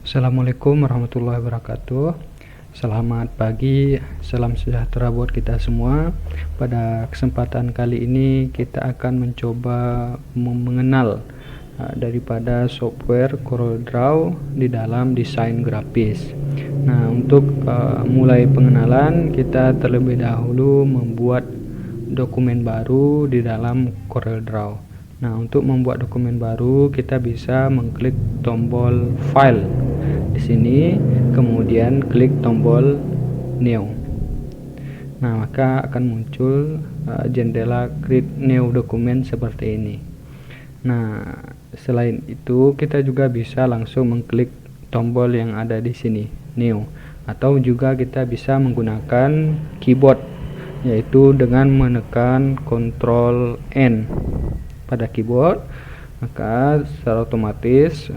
Assalamualaikum warahmatullahi wabarakatuh. Selamat pagi, salam sejahtera buat kita semua. Pada kesempatan kali ini kita akan mencoba mengenal daripada software CorelDRAW di dalam desain grafis. Nah, untuk mulai pengenalan, kita terlebih dahulu membuat dokumen baru di dalam CorelDRAW. Nah, untuk membuat dokumen baru kita bisa mengklik tombol file di sini, kemudian klik tombol new. Nah, maka akan muncul jendela create new document seperti ini. Nah, selain itu kita juga bisa langsung mengklik tombol yang ada di sini, new, atau juga kita bisa menggunakan keyboard, yaitu dengan menekan Ctrl N pada keyboard, maka secara otomatis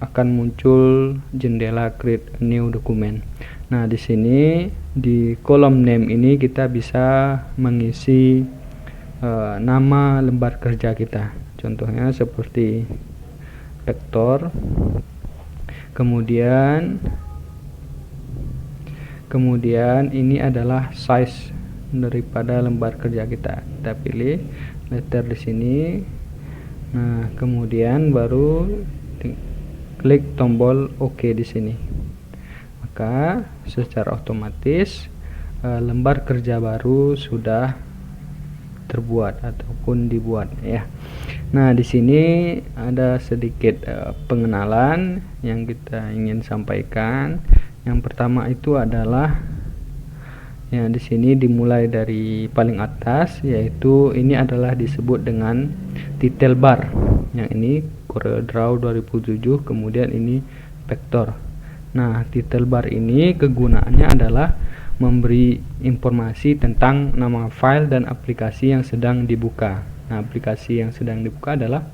akan muncul jendela create new document. Nah, di sini di kolom name ini kita bisa mengisi nama lembar kerja kita. Contohnya seperti vektor. Kemudian ini adalah size daripada lembar kerja kita. Kita pilih letter di sini. Nah, kemudian baru klik tombol OK di sini. Maka secara otomatis lembar kerja baru sudah terbuat ataupun dibuat ya. Nah, di sini ada sedikit pengenalan yang kita ingin sampaikan. Yang pertama itu adalah ya, di sini dimulai dari paling atas, yaitu ini adalah disebut dengan title bar. Yang ini CorelDRAW 2007, kemudian ini vektor. Nah, title bar ini kegunaannya adalah memberi informasi tentang nama file dan aplikasi yang sedang dibuka. Nah, aplikasi yang sedang dibuka adalah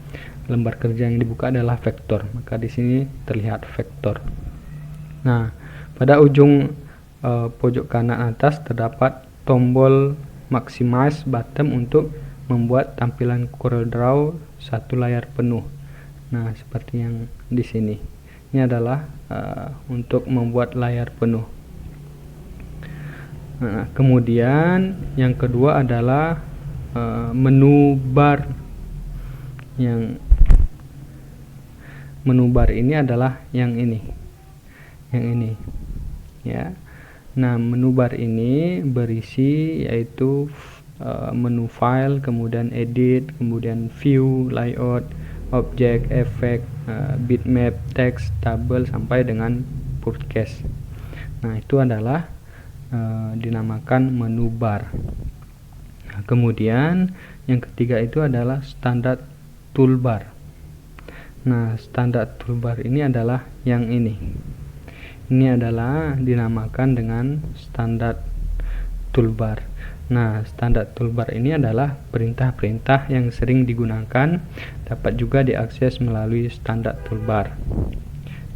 lembar kerja yang dibuka adalah vektor. Maka di sini terlihat vektor. Nah, pada ujung pojok kanan atas terdapat tombol maximize button untuk membuat tampilan CorelDRAW satu layar penuh. Nah, seperti yang di sini. Ini adalah untuk membuat layar penuh. Nah, kemudian yang kedua adalah menu bar. Yang menu bar ini adalah yang ini. Yang ini. Ya. Nah, menu bar ini berisi yaitu menu file, kemudian edit, kemudian view, layout, object, effect, bitmap, text, tabel, sampai dengan podcast. Nah, itu adalah dinamakan menu bar. Nah, kemudian yang ketiga itu adalah standar toolbar. Nah, standar toolbar ini adalah yang ini. Ini adalah dinamakan dengan standar toolbar. Nah, standar toolbar ini adalah perintah-perintah yang sering digunakan, dapat juga diakses melalui standar toolbar.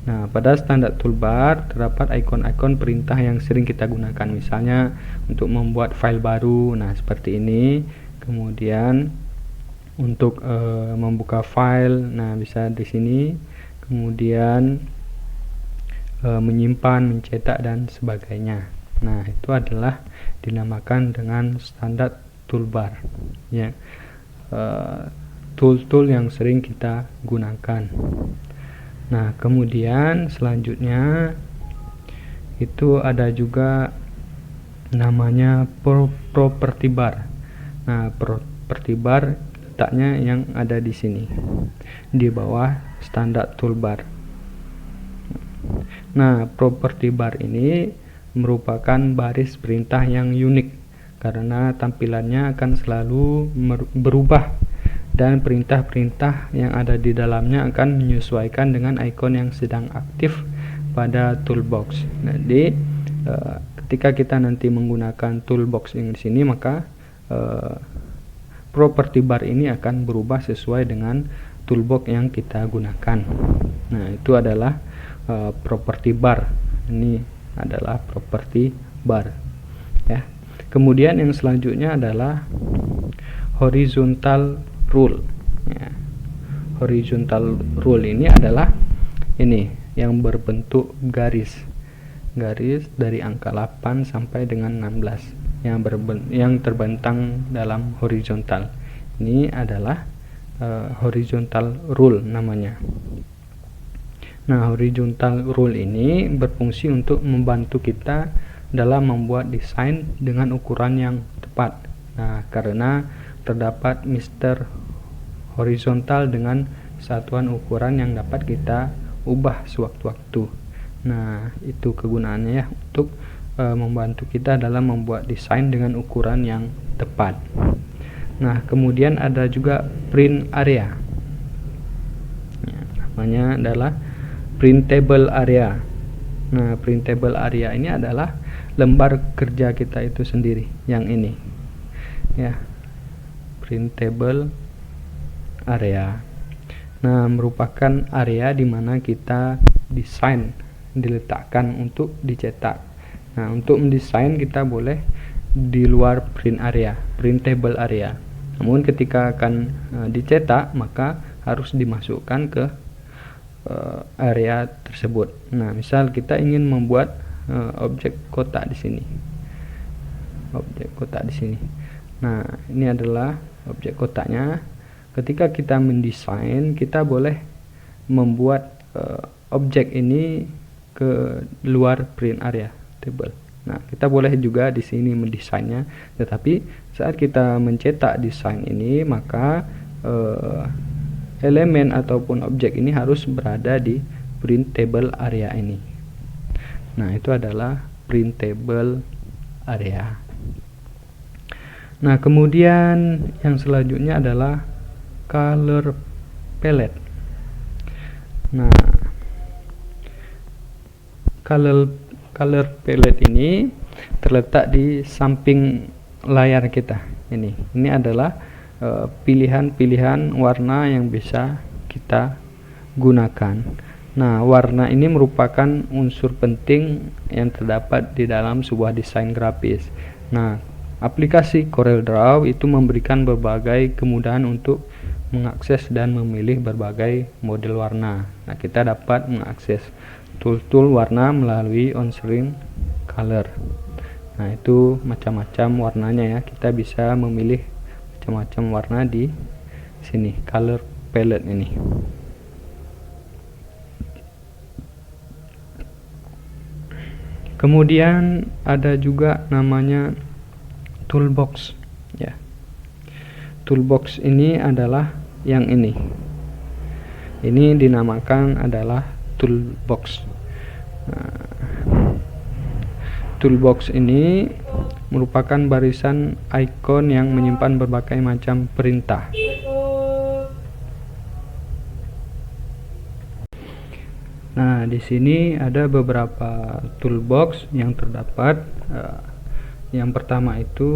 Nah, pada standar toolbar terdapat ikon-ikon perintah yang sering kita gunakan, misalnya untuk membuat file baru. Nah, seperti ini. Kemudian untuk membuka file, nah bisa di sini. Kemudian menyimpan, mencetak, dan sebagainya. Nah, itu adalah dinamakan dengan standar toolbar ya. Tool-tool yang sering kita gunakan. Nah, kemudian selanjutnya itu ada juga namanya property bar. Nah, property bar letaknya yang ada di sini di bawah standar toolbar. Nah, property bar ini merupakan baris perintah yang unik karena tampilannya akan selalu berubah dan perintah-perintah yang ada di dalamnya akan menyesuaikan dengan ikon yang sedang aktif pada toolbox. Jadi, ketika kita nanti menggunakan toolbox yang di sini, maka property bar ini akan berubah sesuai dengan toolbox yang kita gunakan. Nah, itu adalah property bar. Ini adalah property bar ya. Kemudian yang selanjutnya adalah horizontal rule ya. Horizontal rule ini adalah ini yang berbentuk garis dari angka 8 sampai dengan 16 yang terbentang dalam horizontal. Ini adalah horizontal rule namanya. Nah, horizontal rule ini berfungsi untuk membantu kita dalam membuat desain dengan ukuran yang tepat. Nah, karena terdapat mister horizontal dengan satuan ukuran yang dapat kita ubah sewaktu-waktu. Nah, itu kegunaannya ya, untuk membantu kita dalam membuat desain dengan ukuran yang tepat. Nah, kemudian ada juga print area. Ya, namanya adalah printable area. Nah, printable area ini adalah lembar kerja kita itu sendiri, yang ini. Ya, printable area. Nah, merupakan area di mana kita desain diletakkan untuk dicetak. Nah, untuk mendesain kita boleh di luar print area, printable area. Namun ketika akan dicetak, maka harus dimasukkan ke area tersebut. Nah, misal kita ingin membuat objek kotak di sini. Objek kotak di sini. Nah, ini adalah objek kotaknya. Ketika kita mendesain, kita boleh membuat objek ini ke luar print area table. Nah, kita boleh juga di sini mendesainnya, tetapi saat kita mencetak desain ini, maka elemen ataupun objek ini harus berada di printable area ini. Nah, itu adalah printable area. Nah, kemudian yang selanjutnya adalah color palette. Nah, color palette ini terletak di samping layar kita. Ini adalah pilihan-pilihan warna yang bisa kita gunakan. Nah, warna ini merupakan unsur penting yang terdapat di dalam sebuah desain grafis. Nah, aplikasi CorelDRAW itu memberikan berbagai kemudahan untuk mengakses dan memilih berbagai model warna. Nah, kita dapat mengakses tool warna melalui on-screen color. Nah, itu macam-macam warnanya ya. Kita bisa memilih macam-macam warna di sini, color palette ini. Kemudian ada juga namanya toolbox ya. Toolbox ini adalah yang ini. Ini dinamakan adalah toolbox. Nah, toolbox ini merupakan barisan icon yang menyimpan berbagai macam perintah. Nah, di sini ada beberapa toolbox yang terdapat. Yang pertama itu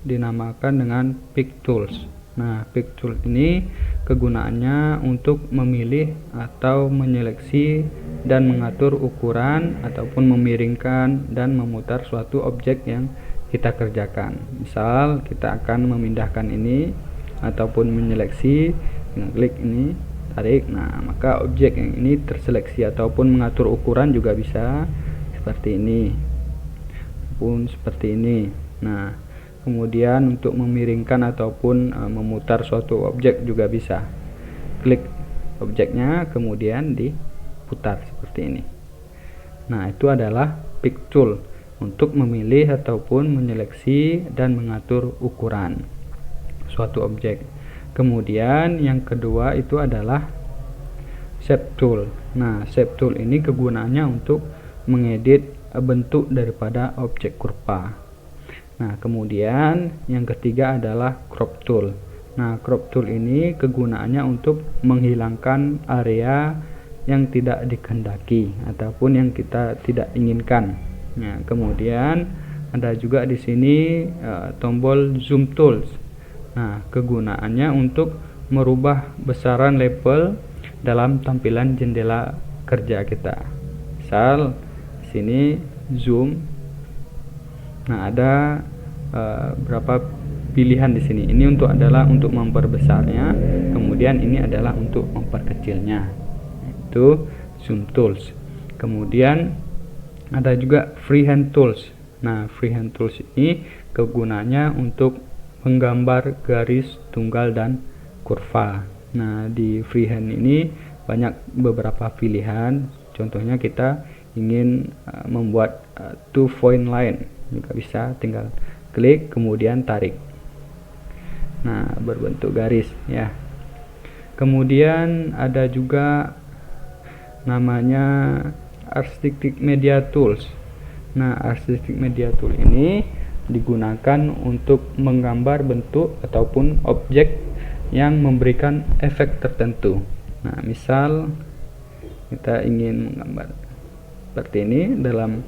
dinamakan dengan pick tools. Nah, pick tool ini kegunaannya untuk memilih atau menyeleksi dan mengatur ukuran ataupun memiringkan dan memutar suatu objek yang kita kerjakan. Misal kita akan memindahkan ini ataupun menyeleksi dengan klik ini, tarik. Nah, maka objek yang ini terseleksi, ataupun mengatur ukuran juga bisa seperti ini pun seperti ini. Nah, kemudian untuk memiringkan ataupun memutar suatu objek juga bisa. Klik objeknya kemudian diputar seperti ini. Nah, itu adalah pick tool untuk memilih ataupun menyeleksi dan mengatur ukuran suatu objek. Kemudian yang kedua itu adalah shape tool. Nah, shape tool ini kegunaannya untuk mengedit bentuk daripada objek kurva. Nah, kemudian yang ketiga adalah crop tool. Nah, crop tool ini kegunaannya untuk menghilangkan area yang tidak dikehendaki ataupun yang kita tidak inginkan. Nah, kemudian ada juga di sini tombol zoom tools. Nah, kegunaannya untuk merubah besaran label dalam tampilan jendela kerja kita. Misal sini zoom. Nah, ada berapa pilihan di sini. Ini adalah untuk memperbesarnya, kemudian ini adalah untuk memperkecilnya. Itu zoom tools. Kemudian ada juga freehand tools. Nah, freehand tools ini kegunaannya untuk menggambar garis tunggal dan kurva. Nah, di freehand ini banyak beberapa pilihan. Contohnya kita ingin membuat two point line, juga bisa, tinggal klik kemudian tarik. Nah, berbentuk garis ya. Kemudian ada juga namanya Artistic Media Tools. Nah, Artistic Media Tool ini digunakan untuk menggambar bentuk ataupun objek yang memberikan efek tertentu. Nah, misal kita ingin menggambar seperti ini dalam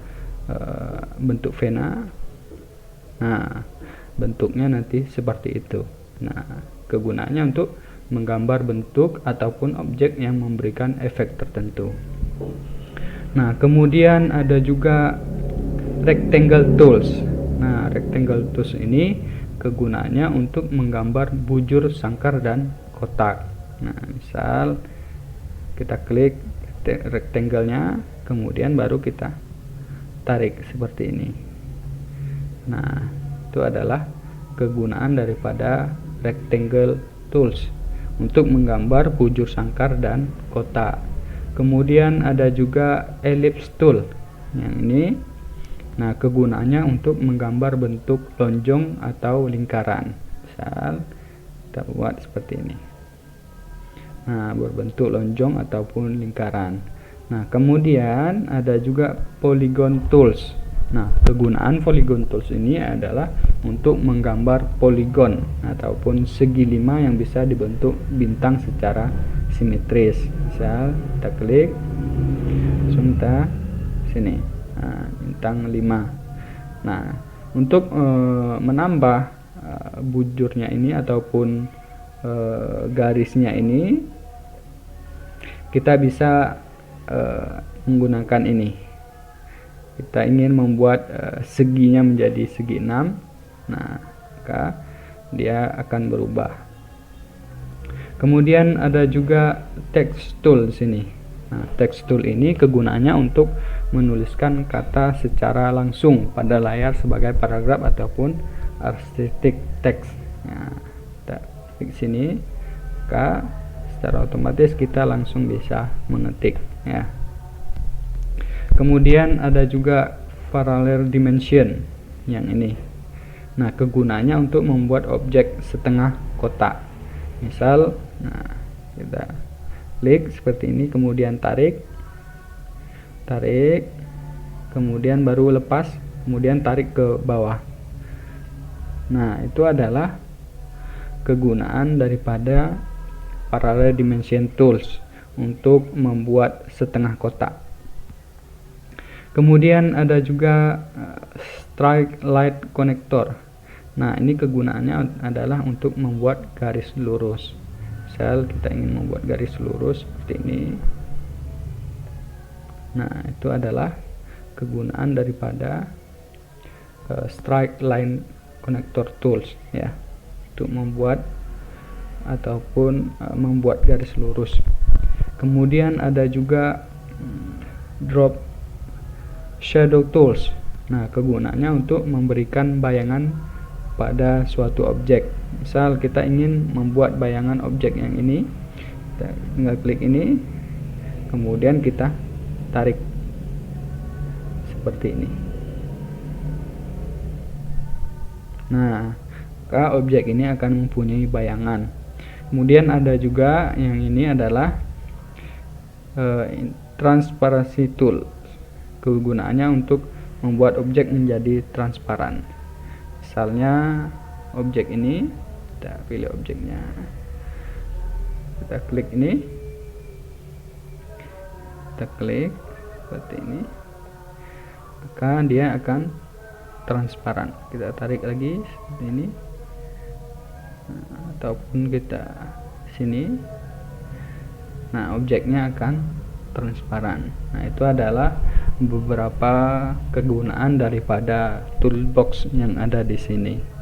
bentuk vena. Nah, bentuknya nanti seperti itu. Nah, kegunaannya untuk menggambar bentuk ataupun objek yang memberikan efek tertentu. Nah, kemudian ada juga rectangle tools. Nah, rectangle tools ini kegunaannya untuk menggambar bujur sangkar dan kotak. Nah, misal kita klik rectangle-nya, kemudian baru kita tarik seperti ini. Nah, itu adalah kegunaan daripada rectangle tools untuk menggambar bujur sangkar dan kotak. Kemudian ada juga ellipse tool yang ini. Nah, kegunaannya untuk menggambar bentuk lonjong atau lingkaran. Misal kita buat seperti ini. Nah, berbentuk lonjong ataupun lingkaran. Nah, kemudian ada juga polygon tools. Nah, kegunaan polygon tools ini adalah untuk menggambar poligon ataupun segi lima yang bisa dibentuk bintang secara simetris. Misal kita klik, langsung kita sini, nah, bintang 5. Nah, untuk menambah bujurnya ini ataupun garisnya ini, kita bisa menggunakan ini. Kita ingin membuat seginya menjadi segi 6. Nah, maka dia akan berubah. Kemudian ada juga text tool di sini. Nah, text tool ini kegunaannya untuk menuliskan kata secara langsung pada layar sebagai paragraf ataupun artistic text. Nah, kita klik sini, maka secara otomatis kita langsung bisa mengetik ya. Kemudian ada juga parallel dimension yang ini. Nah, kegunaannya untuk membuat objek setengah kotak. Misal, nah, kita klik seperti ini, kemudian tarik, kemudian baru lepas, kemudian tarik ke bawah. Nah, itu adalah kegunaan daripada parallel dimension tools untuk membuat setengah kotak. Kemudian ada juga straight line connector. Nah, ini kegunaannya adalah untuk membuat garis lurus. Misal kita ingin membuat garis lurus seperti ini. Nah, itu adalah kegunaan daripada straight line connector tools ya, untuk membuat ataupun membuat garis lurus. Kemudian ada juga drop shadow tools. Nah, kegunaannya untuk memberikan bayangan pada suatu objek. Misal kita ingin membuat bayangan objek yang ini, kita tinggal klik ini, kemudian kita tarik seperti ini. Nah, maka objek ini akan mempunyai bayangan. Kemudian ada juga yang ini adalah transparency tool. Kegunaannya untuk membuat objek menjadi transparan. Misalnya objek ini, kita pilih objeknya, kita klik ini, kita klik seperti ini, maka dia akan transparan. Kita tarik lagi seperti ini, nah, ataupun kita sini, nah objeknya akan transparan. Nah, itu adalah beberapa kegunaan daripada toolbox yang ada di sini.